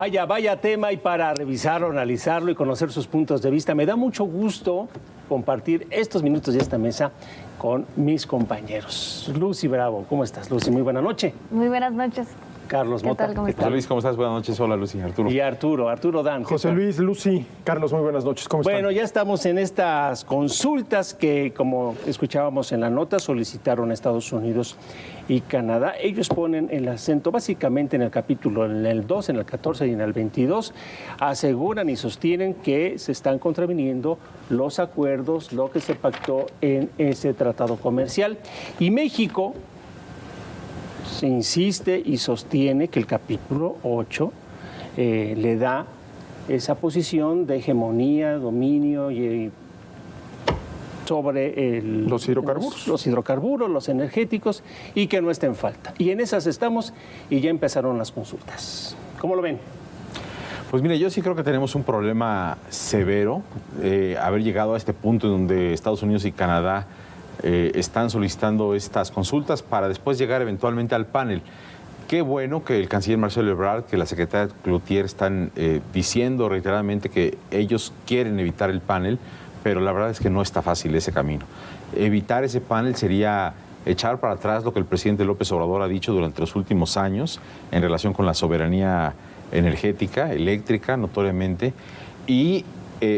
Vaya tema, y para revisarlo, analizarlo y conocer sus puntos de vista, me da mucho gusto compartir estos minutos de esta mesa con mis compañeros. Lucy Bravo, ¿cómo estás, Lucy? Muy buena noche. Muy buenas noches. Carlos Mota. ¿Qué tal? ¿Cómo estás? José Luis, ¿cómo estás? Buenas noches. Hola, Lucy. Arturo. Y Arturo Dan. José Luis, Lucy, Carlos, muy buenas noches. ¿Cómo están? Bueno, ya estamos en estas consultas que, como escuchábamos en la nota, solicitaron Estados Unidos y Canadá. Ellos ponen el acento básicamente en el capítulo, en el 2, en el 14 y en el 22. Aseguran y sostienen que se están contraviniendo los acuerdos, lo que se pactó en ese tratado comercial. Y México se insiste y sostiene que el capítulo 8 le da esa posición de hegemonía, dominio y sobre los hidrocarburos. Los hidrocarburos, los energéticos, y que no está en falta. Y en esas estamos, y ya empezaron las consultas. ¿Cómo lo ven? Pues mire, yo sí creo que tenemos un problema severo, haber llegado a este punto en donde Estados Unidos y Canadá están solicitando estas consultas para después llegar eventualmente al panel. Qué bueno que el canciller Marcelo Ebrard, que la secretaria Cloutier están diciendo reiteradamente que ellos quieren evitar el panel, pero la verdad es que no está fácil ese camino. Evitar ese panel sería echar para atrás lo que el presidente López Obrador ha dicho durante los últimos años en relación con la soberanía energética, eléctrica, notoriamente, y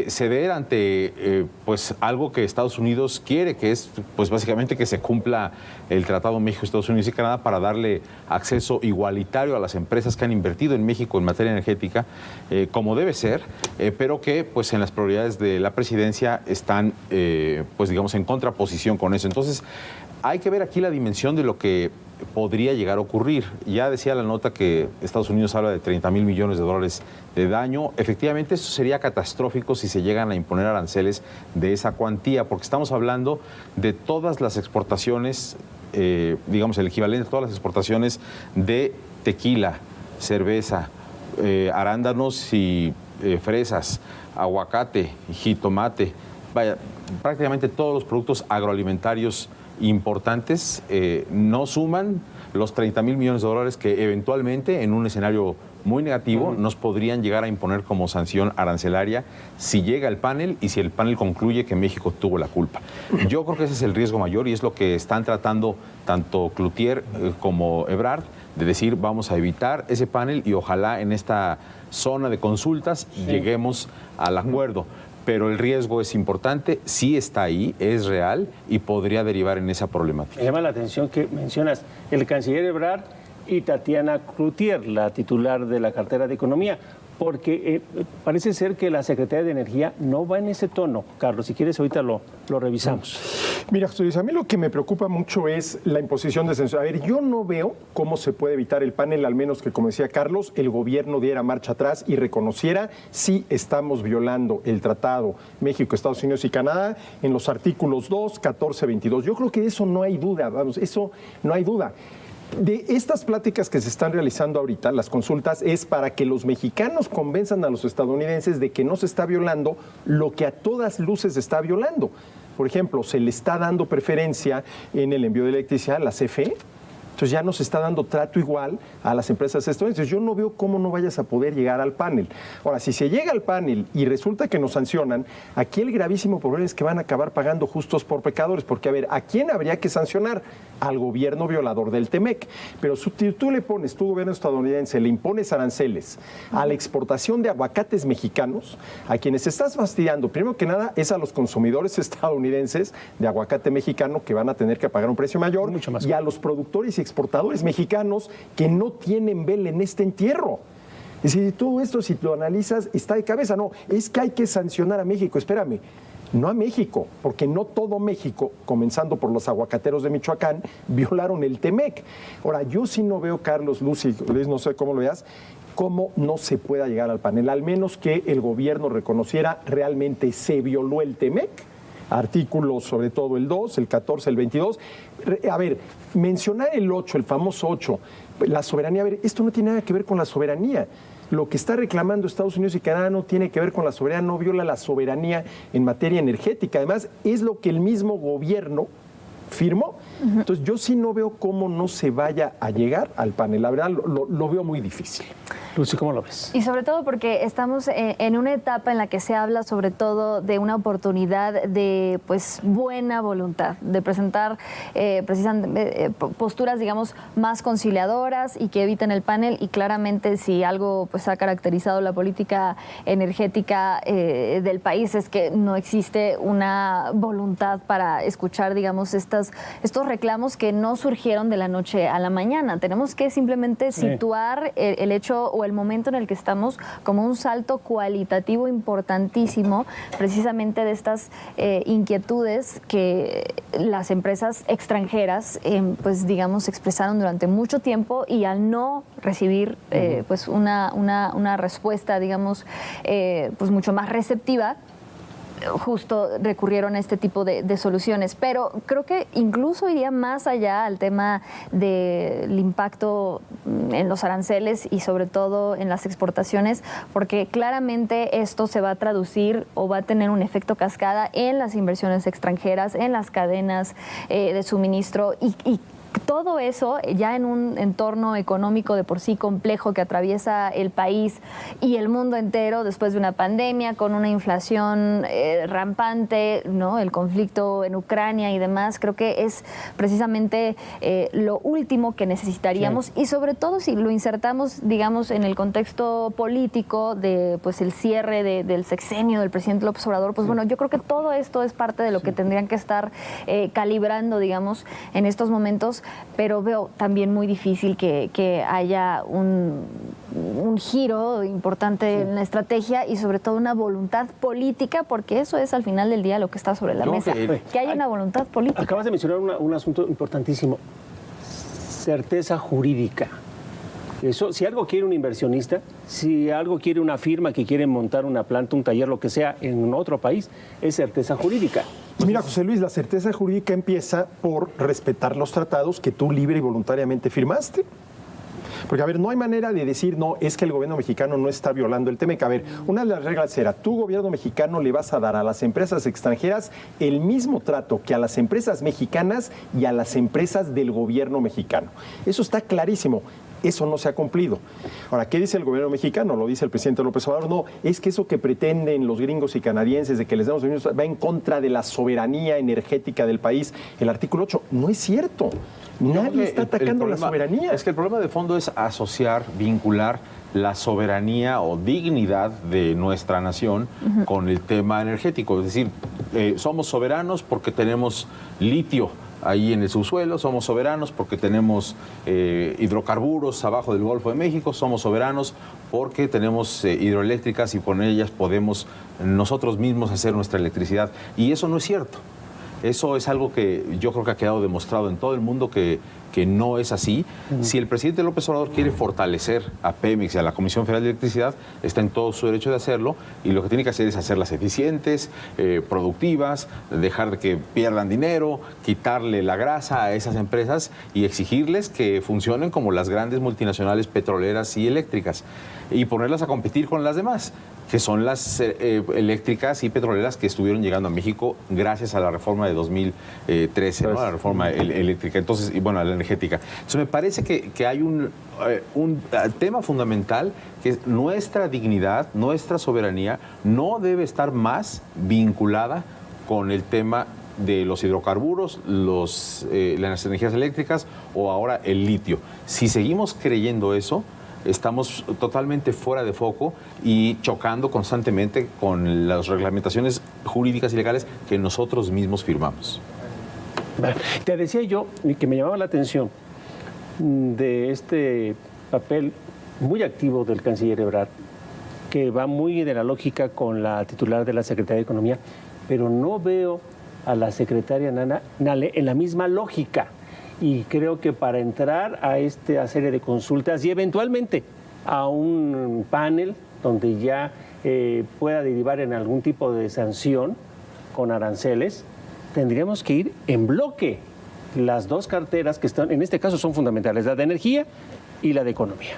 ceder ante pues algo que Estados Unidos quiere, que es pues básicamente que se cumpla el Tratado México, Estados Unidos y Canadá para darle acceso igualitario a las empresas que han invertido en México en materia energética, como debe ser, pero que pues en las prioridades de la presidencia están pues digamos en contraposición con eso. Entonces hay que ver aquí la dimensión de lo que podría llegar a ocurrir. Ya decía la nota que Estados Unidos habla de 30,000 millones de dólares de daño. Efectivamente, esto sería catastrófico si se llegan a imponer aranceles de esa cuantía, porque estamos hablando de todas las exportaciones, digamos el equivalente a todas las exportaciones de tequila, cerveza, arándanos y fresas, aguacate, jitomate, vaya, prácticamente todos los productos agroalimentarios importantes no suman los 30,000 millones de dólares que eventualmente en un escenario muy negativo nos podrían llegar a imponer como sanción arancelaria si llega el panel y si el panel concluye que México tuvo la culpa. Yo creo que ese es el riesgo mayor y es lo que están tratando tanto Cloutier como Ebrard, de decir vamos a evitar ese panel y ojalá en esta zona de consultas lleguemos al acuerdo. Pero el riesgo es importante, sí está ahí, es real y podría derivar en esa problemática. Me llama la atención que mencionas el canciller Ebrard y Tatiana Cloutier, la titular de la cartera de Economía, porque parece ser que la Secretaría de Energía no va en ese tono. Carlos, si quieres ahorita lo revisamos. Mira, José Luis, a mí lo que me preocupa mucho es la imposición de censura. A ver, yo no veo cómo se puede evitar el panel, al menos que, como decía Carlos, el gobierno diera marcha atrás y reconociera si estamos violando el tratado México, Estados Unidos y Canadá en los artículos 2, 14, 22. Yo creo que de eso no hay duda, vamos, eso no hay duda. De estas pláticas que se están realizando ahorita, las consultas, es para que los mexicanos convenzan a los estadounidenses de que no se está violando lo que a todas luces se está violando. Por ejemplo, se le está dando preferencia en el envío de electricidad a la CFE. Entonces ya no se está dando trato igual a las empresas estadounidenses. Yo no veo cómo no vayas a poder llegar al panel. Ahora, si se llega al panel y resulta que nos sancionan, aquí el gravísimo problema es que van a acabar pagando justos por pecadores. Porque, a ver, ¿a quién habría que sancionar? Al gobierno violador del TEMEC. Pero si tú le pones, tu gobierno estadounidense, le impones aranceles a la exportación de aguacates mexicanos, a quienes estás fastidiando, primero que nada, es a los consumidores estadounidenses de aguacate mexicano que van a tener que pagar un precio mayor, y a los productores y exportadores mexicanos que no tienen vela en este entierro. Es decir, todo esto, si lo analizas, está de cabeza. No, es que hay que sancionar a México. Espérame, no a México, porque no todo México, comenzando por los aguacateros de Michoacán, violaron el TEMEC. Ahora, yo sí no veo, Carlos, Lucy, Luis, no sé cómo lo veas, cómo no se pueda llegar al panel, al menos que el gobierno reconociera realmente se violó el TEMEC, artículos sobre todo el 2, el 14, el 22. A ver, mencionar el 8, el famoso 8, la soberanía, a ver, esto no tiene nada que ver con la soberanía. Lo que está reclamando Estados Unidos y Canadá no tiene que ver con la soberanía, no viola la soberanía en materia energética. Además, es lo que el mismo gobierno firmó. Entonces, yo sí no veo cómo no se vaya a llegar al panel. La verdad, lo veo muy difícil. Lucy, ¿cómo lo ves? Y sobre todo porque estamos en una etapa en la que se habla sobre todo de una oportunidad de pues buena voluntad, de presentar precisamente posturas, digamos, más conciliadoras y que eviten el panel. Y claramente si algo pues ha caracterizado la política energética del país es que no existe una voluntad para escuchar, digamos, estos reclamos que no surgieron de la noche a la mañana. Tenemos que simplemente situar el hecho o el momento en el que estamos como un salto cualitativo importantísimo, precisamente de estas inquietudes que las empresas extranjeras, pues digamos, expresaron durante mucho tiempo, y al no recibir pues una respuesta, digamos, pues mucho más receptiva, justo recurrieron a este tipo de soluciones. Pero creo que incluso iría más allá al tema del impacto en los aranceles y sobre todo en las exportaciones, porque claramente esto se va a traducir o va a tener un efecto cascada en las inversiones extranjeras, en las cadenas de suministro y todo eso ya en un entorno económico de por sí complejo que atraviesa el país y el mundo entero después de una pandemia, con una inflación rampante, ¿no? El conflicto en Ucrania y demás, creo que es precisamente lo último que necesitaríamos, y sobre todo si lo insertamos, digamos, en el contexto político de pues el cierre del sexenio del presidente López Obrador, pues bueno, yo creo que todo esto es parte de lo que tendrían que estar calibrando, digamos, en estos momentos. Pero veo también muy difícil que haya un giro importante en la estrategia y sobre todo una voluntad política, porque eso es al final del día lo que está sobre la mesa, que haya una voluntad política. Acabas de mencionar un asunto importantísimo, certeza jurídica. Eso, si algo quiere un inversionista, si algo quiere una firma que quiere montar una planta, un taller, lo que sea, en otro país, es certeza jurídica. Mira, José Luis, la certeza jurídica empieza por respetar los tratados que tú libre y voluntariamente firmaste. Porque, a ver, no hay manera de decir, no, es que el gobierno mexicano no está violando el TEMEC. A ver, una de las reglas era, tu gobierno mexicano le vas a dar a las empresas extranjeras el mismo trato que a las empresas mexicanas y a las empresas del gobierno mexicano. Eso está clarísimo. Eso no se ha cumplido. Ahora, ¿qué dice el gobierno mexicano? Lo dice el presidente López Obrador. No, es que eso que pretenden los gringos y canadienses de que les damos va en contra de la soberanía energética del país. El artículo 8 no es cierto. Nadie está atacando la soberanía. Es que el problema de fondo es asociar, vincular la soberanía o dignidad de nuestra nación con el tema energético. Es decir, somos soberanos porque tenemos litio ahí en el subsuelo, somos soberanos porque tenemos hidrocarburos abajo del Golfo de México, somos soberanos porque tenemos hidroeléctricas y con ellas podemos nosotros mismos hacer nuestra electricidad. Y eso no es cierto. Eso es algo que yo creo que ha quedado demostrado en todo el mundo que no es así. Si el presidente López Obrador quiere fortalecer a Pemex y a la Comisión Federal de Electricidad, está en todo su derecho de hacerlo, y lo que tiene que hacer es hacerlas eficientes, productivas, dejar de que pierdan dinero, quitarle la grasa a esas empresas y exigirles que funcionen como las grandes multinacionales petroleras y eléctricas y ponerlas a competir con las demás, que son las eléctricas y petroleras que estuvieron llegando a México gracias a la reforma de 2013, ¿no? La reforma eléctrica, entonces, y bueno, la energética. Entonces me parece que hay un tema fundamental, que es nuestra dignidad, nuestra soberanía, no debe estar más vinculada con el tema de los hidrocarburos, las energías eléctricas o ahora el litio. Si seguimos creyendo eso, estamos totalmente fuera de foco y chocando constantemente con las reglamentaciones jurídicas y legales que nosotros mismos firmamos. Te decía yo que me llamaba la atención de este papel muy activo del canciller Ebrard, que va muy de la lógica con la titular de la Secretaría de Economía, pero no veo a la secretaria Nale en la misma lógica. Y creo que para entrar a esta serie de consultas y eventualmente a un panel donde ya pueda derivar en algún tipo de sanción con aranceles, tendríamos que ir en bloque. Las dos carteras que están, en este caso, son fundamentales, la de energía y la de economía.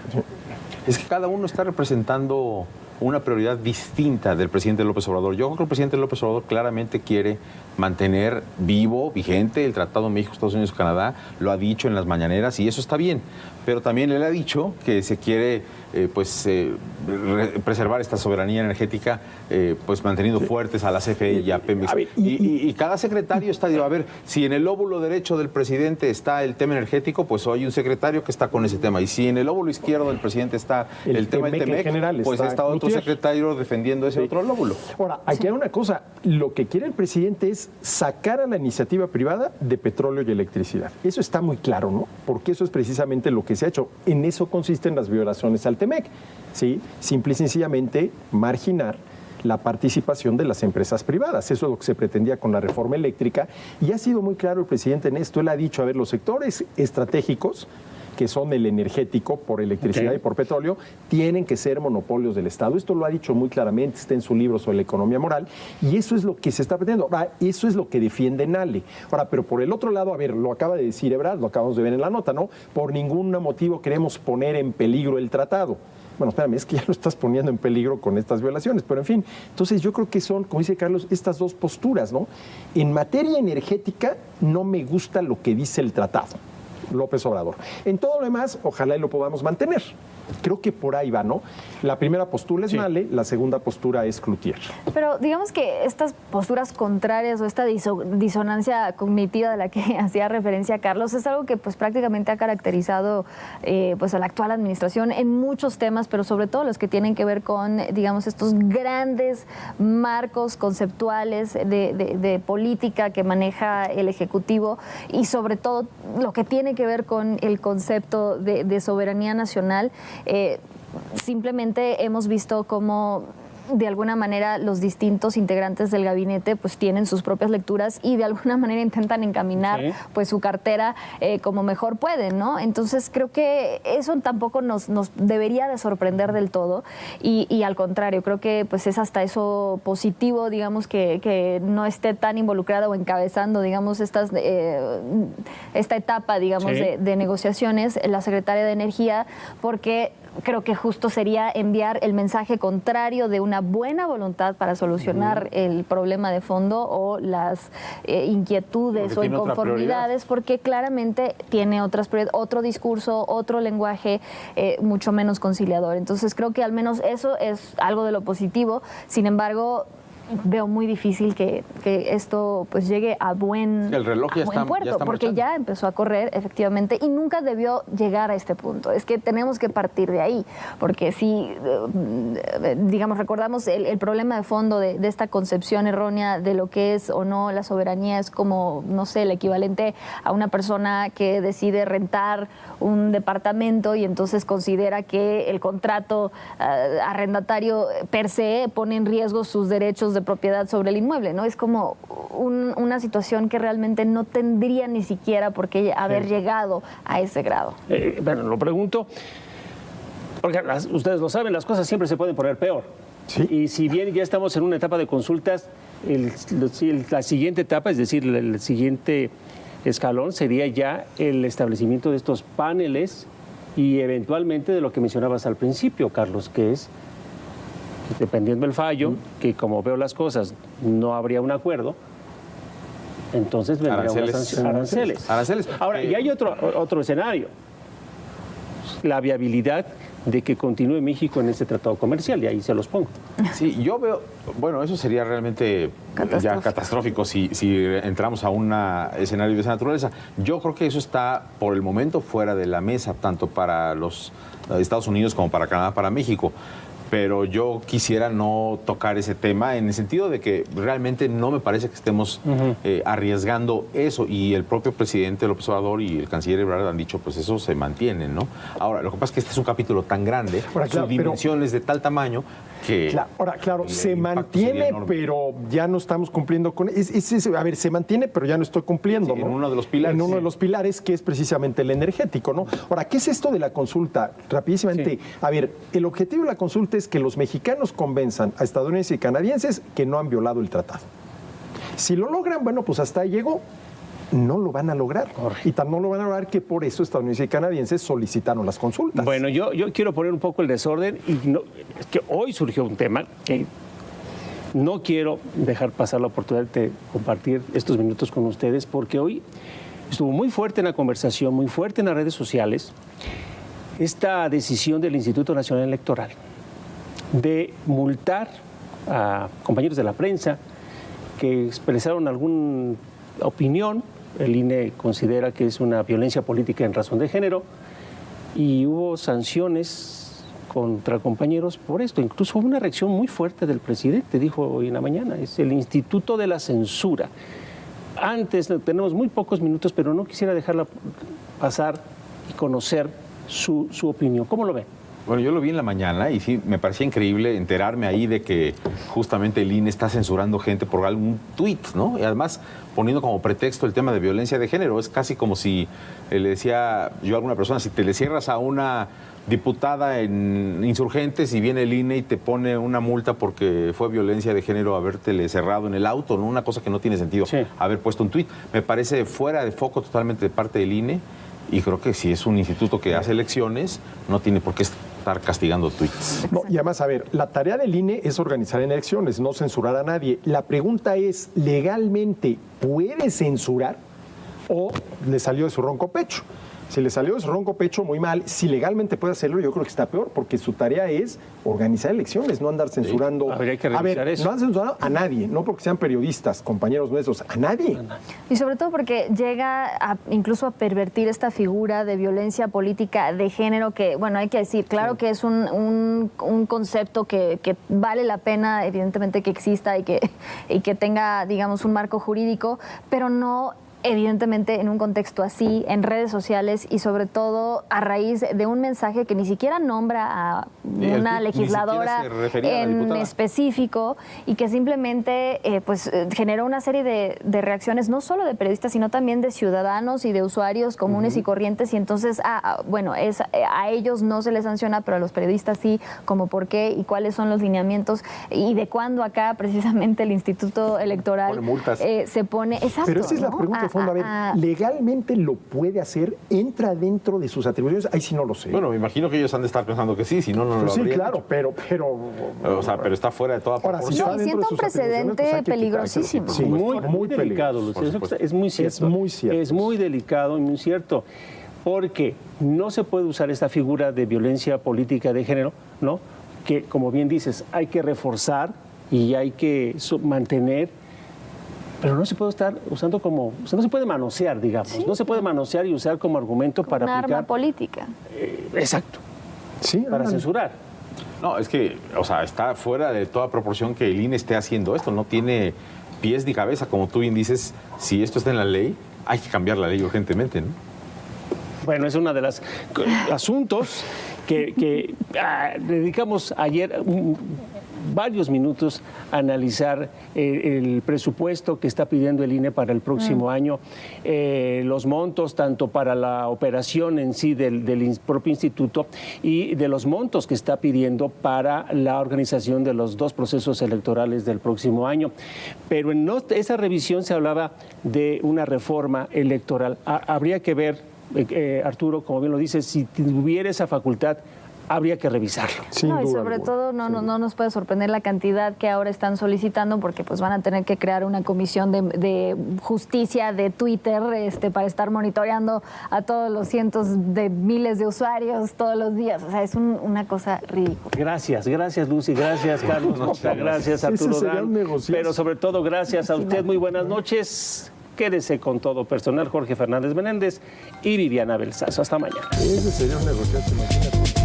Es que cada uno está representando una prioridad distinta del presidente López Obrador. Yo creo que el presidente López Obrador claramente quiere mantener vivo, vigente el Tratado México-Estados Unidos-Canadá, lo ha dicho en las mañaneras y eso está bien, pero también él ha dicho que se quiere preservar esta soberanía energética, pues manteniendo fuertes a la CFE y a Pemex. Y cada secretario está, a ver, si en el lóbulo derecho del presidente está el tema energético, pues hay un secretario que está con ese tema. Y si en el lóbulo izquierdo del presidente está el tema del TEMEC, pues está otro secretario defendiendo ese otro lóbulo. Ahora, aquí hay una cosa, lo que quiere el presidente es sacar a la iniciativa privada de petróleo y electricidad. Eso está muy claro, ¿no? Porque eso es precisamente lo que se ha hecho. En eso consisten las violaciones al TEMEC, ¿sí? Simple y sencillamente marginar la participación de las empresas privadas. Eso es lo que se pretendía con la reforma eléctrica y ha sido muy claro el presidente en esto. Él ha dicho, a ver, los sectores estratégicos, que son el energético por electricidad y por petróleo, tienen que ser monopolios del Estado. Esto lo ha dicho muy claramente, está en su libro sobre la economía moral, y eso es lo que se está pretendiendo. Ahora, eso es lo que defiende Nale. Ahora, pero por el otro lado, a ver, lo acaba de decir Ebrard, lo acabamos de ver en la nota, ¿no? Por ningún motivo queremos poner en peligro el tratado. Bueno, espérame, es que ya lo estás poniendo en peligro con estas violaciones, pero en fin. Entonces yo creo que son, como dice Carlos, estas dos posturas, ¿no? En materia energética no me gusta lo que dice el tratado, López Obrador. En todo lo demás, ojalá y lo podamos mantener. Creo que por ahí va, ¿no? La primera postura es Nale, la segunda postura es Cloutier. Pero digamos que estas posturas contrarias o esta disonancia cognitiva de la que hacía referencia Carlos es algo que pues prácticamente ha caracterizado pues a la actual administración en muchos temas, pero sobre todo los que tienen que ver con, digamos, estos grandes marcos conceptuales de política que maneja el Ejecutivo y sobre todo lo que tiene que ver con el concepto de soberanía nacional. Simplemente hemos visto cómo de alguna manera los distintos integrantes del gabinete pues tienen sus propias lecturas y de alguna manera intentan encaminar pues su cartera como mejor pueden, ¿no? Entonces creo que eso tampoco nos debería de sorprender del todo y al contrario, creo que pues es hasta eso positivo, digamos, que no esté tan involucrada o encabezando, digamos, esta etapa, digamos, de negociaciones la secretaria de Energía, porque creo que justo sería enviar el mensaje contrario de una buena voluntad para solucionar el problema de fondo o las inquietudes o inconformidades, porque claramente tiene otro discurso, otro lenguaje mucho menos conciliador. Entonces creo que al menos eso es algo de lo positivo. Sin embargo, veo muy difícil que esto pues llegue a buen puerto, porque ya empezó a correr efectivamente y nunca debió llegar a este punto. Es que tenemos que partir de ahí, porque si digamos recordamos el problema de fondo de esta concepción errónea de lo que es o no la soberanía, es como, no sé, el equivalente a una persona que decide rentar un departamento y entonces considera que el contrato arrendatario per se pone en riesgo sus derechos de propiedad sobre el inmueble, ¿no? Es como una situación que realmente no tendría ni siquiera por qué haber llegado a ese grado. Bueno, lo pregunto, porque ustedes lo saben, las cosas siempre se pueden poner peor. Sí. Y si bien ya estamos en una etapa de consultas, la siguiente etapa, es decir, el siguiente escalón sería ya el establecimiento de estos paneles y eventualmente de lo que mencionabas al principio, Carlos, que es dependiendo del fallo, que como veo las cosas no habría un acuerdo, entonces vendrían aranceles. Ahora, y hay otro escenario, la viabilidad de que continúe México en este tratado comercial, y ahí se los pongo. Sí, yo veo, bueno, eso sería realmente ya catastrófico si entramos a un escenario de esa naturaleza. Yo creo que eso está por el momento fuera de la mesa, tanto para los Estados Unidos como para Canadá, para México. Pero yo quisiera no tocar ese tema en el sentido de que realmente no me parece que estemos arriesgando eso, y el propio presidente López Obrador y el canciller Ebrard han dicho pues eso se mantiene, ¿no? Ahora, lo que pasa es que este es un capítulo tan grande, sus dimensiones de tal tamaño que... Claro, se mantiene, pero ya no estamos cumpliendo con... a ver, se mantiene, pero ya no estoy cumpliendo, sí, ¿no? En uno de los pilares. En uno de los pilares, que es precisamente el energético, ¿no? Ahora, ¿qué es esto de la consulta? Rapidísimamente, sí. A ver, el objetivo de la consulta es que los mexicanos convenzan a estadounidenses y canadienses que no han violado el tratado. Si lo logran, bueno, pues hasta ahí llegó. No lo van a lograr. Y tan no lo van a lograr que por eso estadounidenses y canadienses solicitaron las consultas. Bueno, yo quiero poner un poco el desorden, y es que hoy surgió un tema que no quiero dejar pasar la oportunidad de compartir estos minutos con ustedes, porque hoy estuvo muy fuerte en la conversación, muy fuerte en las redes sociales, esta decisión del Instituto Nacional Electoral de multar a compañeros de la prensa que expresaron alguna opinión. El INE considera que es una violencia política en razón de género y hubo sanciones contra compañeros por esto. Incluso hubo una reacción muy fuerte del presidente, dijo hoy en la mañana, es el Instituto de la Censura. Antes, tenemos muy pocos minutos, pero no quisiera dejarla pasar y conocer su opinión. ¿Cómo lo ven? Bueno, yo lo vi en la mañana y sí, me parecía increíble enterarme ahí de que justamente el INE está censurando gente por algún tuit, ¿no? Y además poniendo como pretexto el tema de violencia de género. Es casi como si le decía yo a alguna persona, si te le cierras a una diputada en Insurgentes y viene el INE y te pone una multa porque fue violencia de género habértele cerrado en el auto, ¿no? Una cosa que no tiene sentido, sí, haber puesto un tuit. Me parece fuera de foco totalmente de parte del INE y creo que si es un instituto que hace elecciones, no tiene por qué estar castigando tweets. No, y además, a ver, la tarea del INE es organizar en elecciones, no censurar a nadie. La pregunta es, ¿legalmente puede censurar o le salió de su ronco pecho? Si le salió de su ronco pecho, muy mal. Si legalmente puede hacerlo, yo creo que está peor, porque su tarea es organizar elecciones, no andar censurando. Sí, habría que revisar eso. No han censurado a nadie, no porque sean periodistas, compañeros nuestros, a nadie. Y sobre todo porque llega incluso a pervertir esta figura de violencia política de género que, bueno, hay que decir, claro, sí, que es un concepto que vale la pena, evidentemente, que exista y que tenga, digamos, un marco jurídico, pero no evidentemente en un contexto así, en redes sociales y sobre todo a raíz de un mensaje que ni siquiera nombra a una legisladora en específico y que simplemente pues generó una serie de reacciones no solo de periodistas sino también de ciudadanos y de usuarios comunes y corrientes y entonces bueno, a ellos no se les sanciona pero a los periodistas sí, como por qué y cuáles son los lineamientos y de cuándo acá precisamente el Instituto Electoral se pone, exacto, pero esa es la ¿no? pregunta. A ver, ¿legalmente lo puede hacer? ¿Entra dentro de sus atribuciones? Ahí sí no lo sé. Bueno, me imagino que ellos han de estar pensando que sí, si no, no lo habrían claro, hecho. pero... O sea, pero está fuera de toda proporción. No, y siento un precedente pues peligrosísimo. Sí, muy delicado, Lucía. Es muy cierto. Es muy cierto. Es muy delicado y muy cierto. Porque no se puede usar esta figura de violencia política de género, ¿no? Que, como bien dices, hay que reforzar y hay que mantener. Pero no se puede estar usando como... O sea, no se puede manosear, digamos. Sí. No se puede manosear y usar como argumento para aplicar... Un arma política. Exacto. Sí, para censurar. No, es que, o sea, está fuera de toda proporción que el INE esté haciendo esto. No tiene pies ni cabeza. Como tú bien dices, si esto está en la ley, hay que cambiar la ley urgentemente, ¿no? Bueno, es uno de los asuntos que dedicamos ayer... varios minutos a analizar el presupuesto que está pidiendo el INE para el próximo año, los montos tanto para la operación en sí del propio instituto y de los montos que está pidiendo para la organización de los dos procesos electorales del próximo año. Pero en esa revisión se hablaba de una reforma electoral. Habría que ver, Arturo, como bien lo dices, si tuviera esa facultad, habría que revisarlo. No, y sobre todo no nos puede sorprender la cantidad que ahora están solicitando porque pues van a tener que crear una comisión de justicia de Twitter para estar monitoreando a todos los cientos de miles de usuarios todos los días. O sea, es una cosa ridícula. Gracias Lucy, gracias Carlos, gracias Arturo Dan, pero sobre todo gracias a usted. Muy buenas noches. Quédese con todo personal, Jorge Fernández Menéndez y Viviana Belsazo. Hasta mañana. Ese sería un negociazo, imagínate.